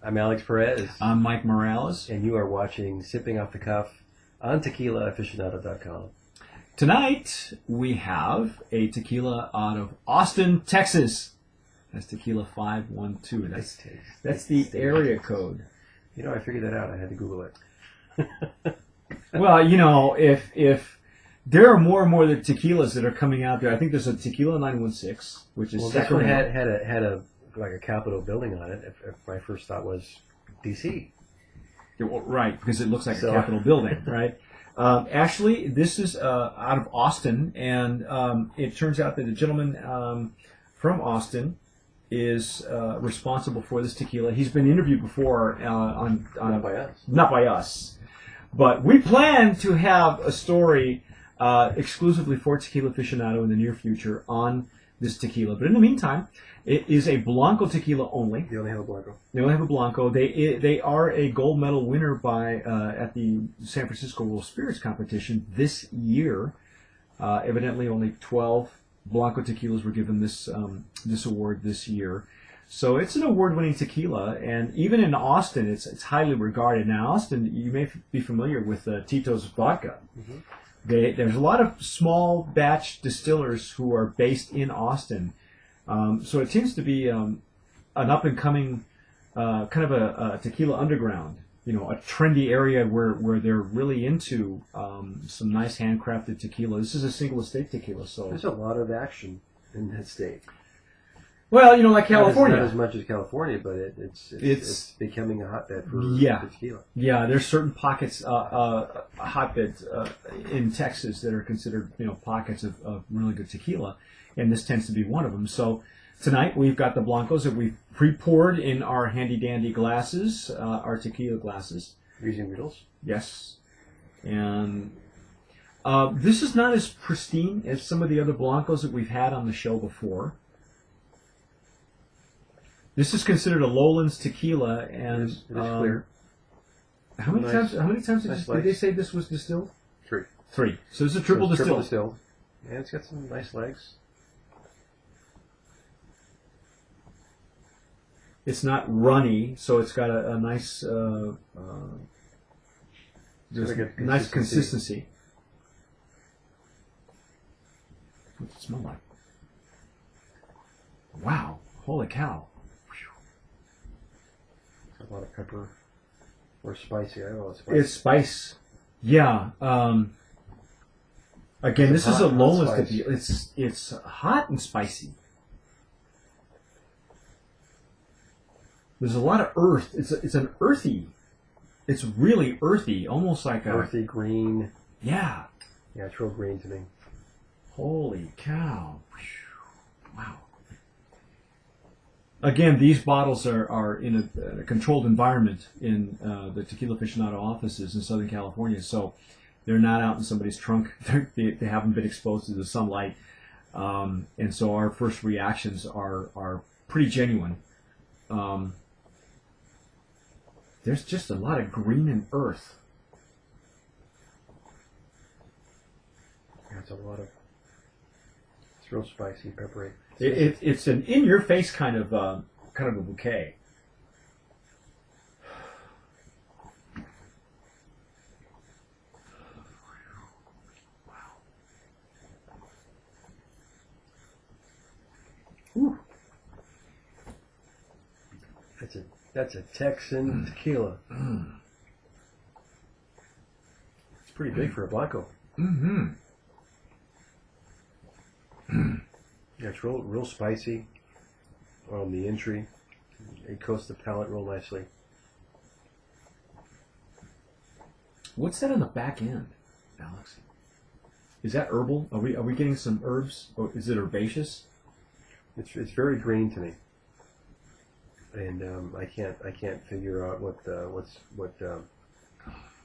I'm Alex Perez. I'm Mike Morales. And you are watching Sipping Off the Cuff on TequilaAficionado.com. Tonight, we have a tequila out of Austin, Texas. That's Tequila 512. That's the area code. You know, I figured that out. I had to Google it. Well, you know, if there are more and more the tequilas that are coming out there, I think there's a Tequila 916, which is this one had a like a Capitol building on it. If my first thought was DC. Yeah, well, right, because it looks like a Capitol building, right? Actually, this is out of Austin, and it turns out that a gentleman from Austin is responsible for this tequila. He's been interviewed before on not by us, but we plan to have a story exclusively for Tequila Aficionado in the near future on this tequila. But in the meantime, it is a Blanco tequila only. They only have a Blanco. They only have a Blanco. They are a gold medal winner at the San Francisco World Spirits Competition this year. Evidently, only 12 Blanco tequilas were given this award this year. So it's an award-winning tequila, and even in Austin, it's highly regarded. Now, Austin, you may be familiar with Tito's Vodka. Mm-hmm. There's a lot of small batch distillers who are based in Austin. So it seems to be an up-and-coming kind of a tequila underground, you know, a trendy area where they're really into some nice handcrafted tequila. This is a single estate tequila, so there's a lot of action in that state. Well, you know, like California. Not as much as California, but it's becoming a hotbed for tequila. Yeah, there's certain pockets, hotbeds in Texas that are considered, you know, pockets of really good tequila, and this tends to be one of them. So tonight we've got the Blancos that we've pre-poured in our handy-dandy glasses, our tequila glasses. Using needles? Yes. And this is not as pristine as some of the other Blancos that we've had on the show before. This is considered a lowlands tequila, and it is clear. How many times did they say this was distilled? Three. So it's a triple distilled. And it's got some nice legs. It's not runny, so it's got a nice, nice consistency. What's it smell like? Wow! Holy cow! A lot of pepper, or spicy. I don't know. It's spice. Yeah. Again, this is a lowlands tequila. It's hot and spicy. There's a lot of earth. It's an earthy. It's really earthy, almost like earthy green. Yeah. Yeah, it's real green to me. Holy cow! Wow. Again, these bottles are in a controlled environment in the Tequila Aficionado offices in Southern California, so they're not out in somebody's trunk. They haven't been exposed to the sunlight, and so our first reactions are pretty genuine. There's just a lot of green and earth. Yeah, it's real spicy, peppery. It's an in-your-face kind of a bouquet. Wow. Whew. That's a Texan tequila. Mm. It's pretty big for a Blanco. Mm-hmm. Yeah, it's real spicy on the entry. It coats the palate real nicely. What's that on the back end, Alex? Is that herbal? Are we getting some herbs? Or is it herbaceous? It's very green to me, and I can't figure out what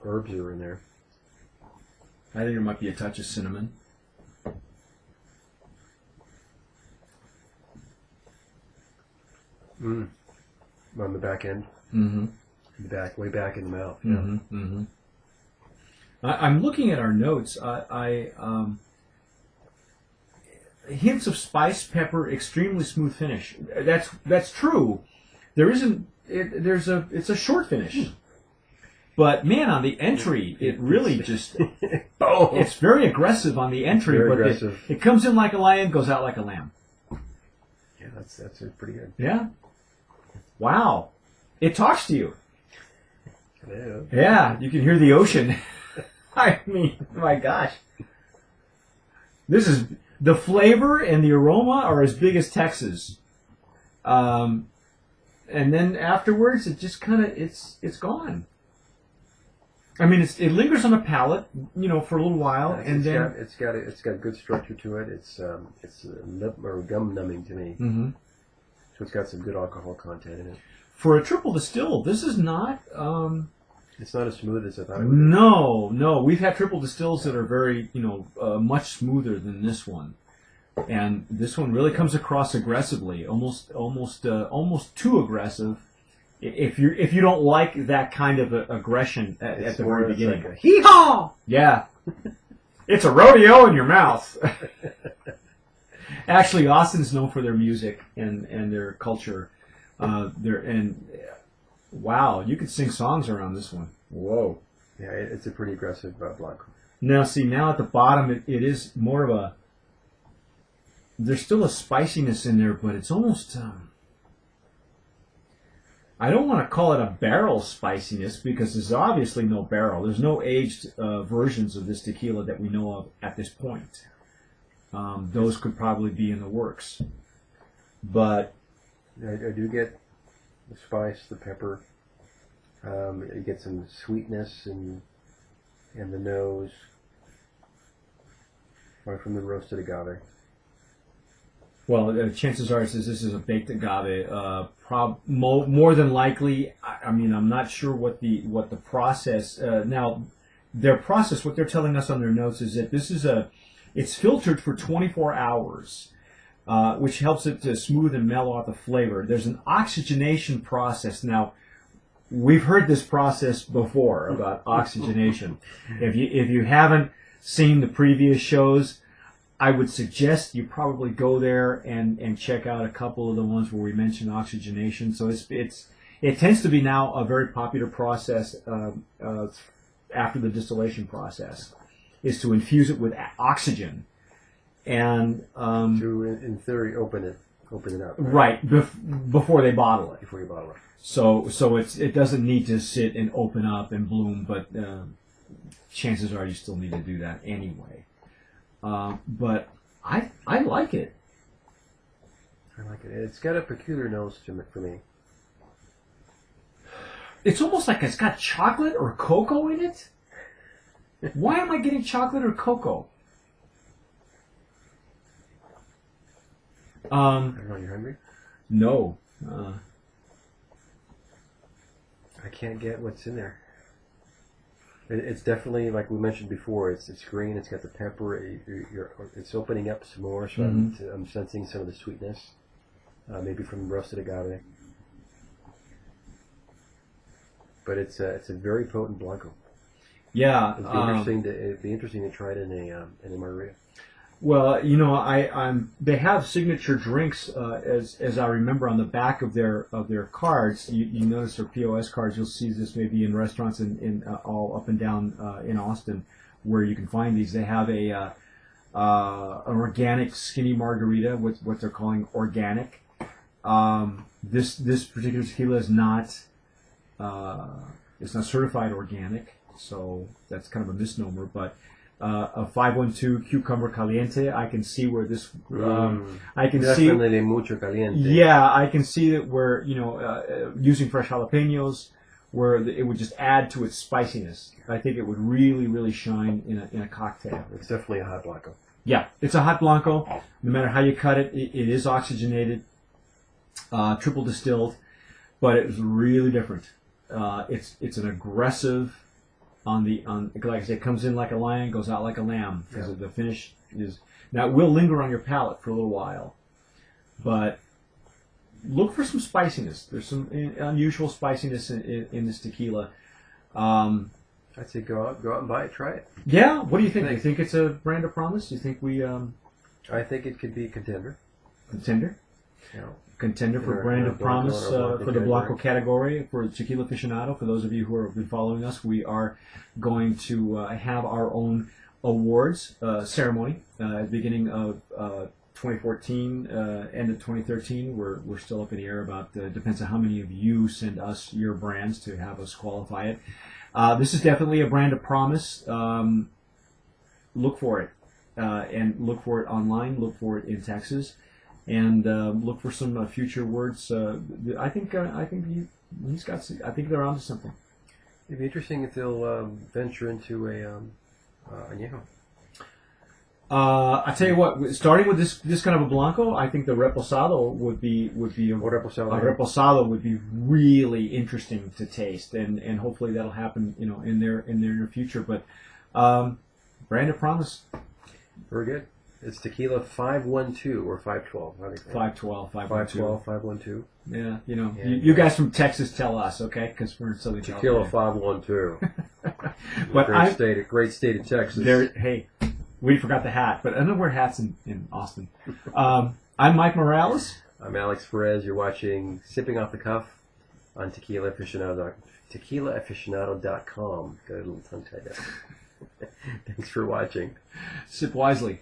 herbs are in there. I think there might be a touch of cinnamon. On the back end. Mm-hmm. Way back in the mouth. Yeah. Mm-hmm. Mm-hmm. I'm looking at our notes. Hints of spice, pepper, extremely smooth finish. That's true, There isn't. It's a short finish. But man, on the entry, it really just. It's very aggressive on the entry, Very but aggressive. it comes in like a lion, goes out like a lamb. Yeah, that's pretty good. Yeah. Wow. It talks to you. Yeah. Yeah, you can hear the ocean. I mean, my gosh. This is the flavor and the aroma are as big as Texas. And then afterwards, it just kind of it's gone. I mean, it lingers on the palate, for a little while, and then it's got good structure to it. It's lip or gum numbing to me. Mhm. So it's got some good alcohol content in it. For a triple distill, this is not. It's not as smooth as I thought it would be. No. We've had triple distills that are very, much smoother than this one, and this one really comes across aggressively, almost too aggressive. If you don't like that kind of aggression at the very beginning, like hee-haw! Yeah, it's a rodeo in your mouth. Actually, Austin's known for their music and their culture. Wow, you could sing songs around this one. Whoa. Yeah, it's a pretty aggressive Blanco. Now, now at the bottom, it is more of a. There's still a spiciness in there, but it's almost. I don't want to call it a barrel spiciness because there's obviously no barrel. There's no aged versions of this tequila that we know of at this point. Those could probably be in the works. But I do get the spice, the pepper. You get some sweetness in the nose, right from the roasted agave. well, chances are this is a baked agave. More than likely, I mean, I'm not sure what the process. Now, their process, what they're telling us on their notes is that it's filtered for 24 hours. Which helps it to smooth and mellow out the flavor. There's an oxygenation process. Now, we've heard this process before about oxygenation. If you haven't seen the previous shows, I would suggest you probably go there and check out a couple of the ones where we mention oxygenation. So it tends to be now a very popular process after the distillation process, is to infuse it with oxygen. And To, in theory, open it up. right before they bottle it. Before you bottle it. So it doesn't need to sit and open up and bloom, but chances are you still need to do that anyway. But I like it. I like it. It's got a peculiar nose to it for me. It's almost like it's got chocolate or cocoa in it. Why am I getting chocolate or cocoa? I don't know, you're hungry? No. I can't get what's in there. It's definitely, like we mentioned before, it's green, it's got the pepper, it's opening up some more, so I'm sensing some of the sweetness, maybe from roasted agave. But it's a very potent Blanco. Yeah. It'd be interesting to try it in a margarita. Well, they have signature drinks, as I remember on the back of their cards. You notice their POS cards. You'll see this maybe in restaurants in all up and down in Austin, where you can find these. They have an organic skinny margarita, what they're calling organic. This particular tequila is not it's not certified organic, so that's kind of a misnomer, but. A 512 Cucumber Caliente. I can see where this. I can see. Definitely mucho caliente. Yeah, I can see that where using fresh jalapenos, where it would just add to its spiciness. I think it would really, really shine in a cocktail. It's definitely a hot Blanco. Yeah, it's a hot Blanco. No matter how you cut it, it is oxygenated, triple distilled, but it's really different. It's an aggressive. Like I said, it comes in like a lion, goes out like a lamb. Because the finish is now it will linger on your palate for a little while, but look for some spiciness. There's some unusual spiciness in this tequila. I'd say go out and buy it, try it. Yeah, what do you think? Do you think it's a brand of promise? Do you think we? I think it could be a contender. Contender. Yeah. contender for Our- brand our of Blanco promise and our Blanco for the Blanco category. category for Tequila Aficionado. For those of you who have been following us, we are going to have our own awards ceremony at the beginning of 2014, end of 2013. We're still up in the air about depends on how many of you send us your brands to have us qualify it. This is definitely a brand of promise. Look for it, and look for it online. Look for it in Texas, and look for some future words. I think he's got. I think they're onto something. It'd be interesting if they'll venture into a añejo. I tell you what, starting with this kind of a Blanco, I think the Reposado would be a Reposado would be really interesting to taste, and hopefully that'll happen, in their near future. But brand of promise. Very good. It's Tequila 512 or 512. 512, 512, 512. Yeah, you guys from Texas tell us, okay? Because we're in Southern Tequila California. 512. But great state of Texas. Hey, we forgot the hat, but I don't wear hats in Austin. I'm Mike Morales. I'm Alex Perez. You're watching Sipping Off the Cuff on tequilaaficionado.com. Got a little tongue tied up. Thanks for watching. Sip wisely.